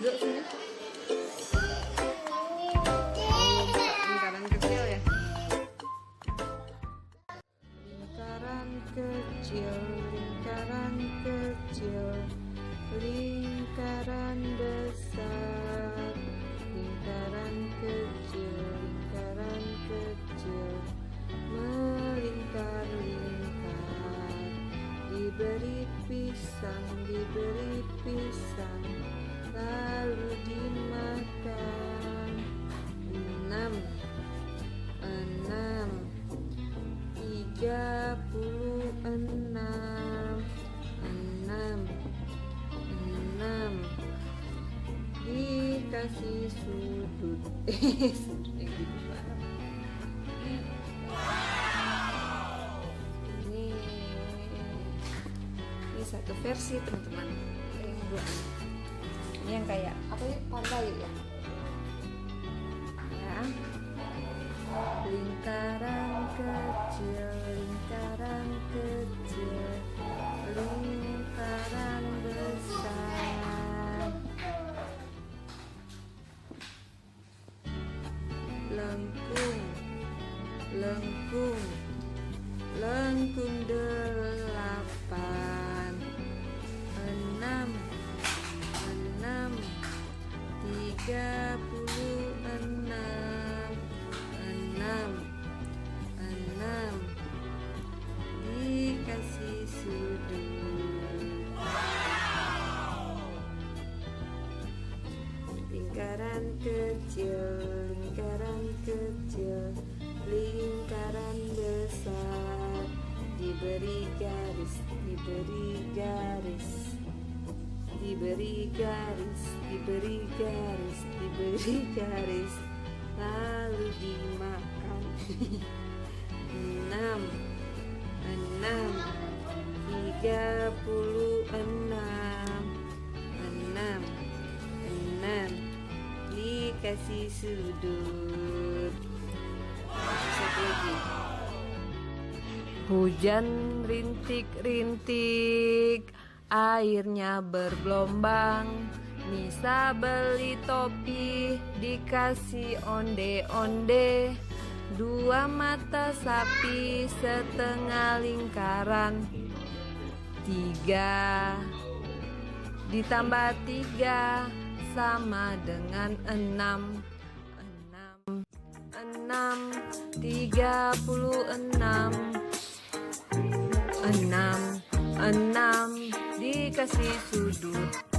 duduk sini. Lingkaran kecil ya. Lingkaran kecil, lingkaran kecil, lingkaran besar, lingkaran kecil, lingkaran kecil, melingkar-lingkar, diberi pisang, lalu dimakan. Enam, 36, dikasih sudut. Sudutnya gitu banget. Ini satu versi teman-teman. Yang dua. Ini yang kayak apa ya? Pantai ya. Ya. Lingkaran kecil, lingkaran kecil, lingkaran besar. Lengkung, lengkung, lengkung 8. 6, 36, dikasih sudut. Lingkaran kecil, lingkaran kecil, lingkaran besar, diberi garis, diberi garis, diberi garis, diberi garis, diberi garis, lalu dimakan. 6, 36, dikasih sudut. Satu lagi. Hujan rintik-rintik, airnya bergelombang. Nisa beli topi, dikasih onde-onde. 2 mata sapi, setengah lingkaran. 3 ditambah 3 sama dengan 6. 36, 6 dikasih sudut.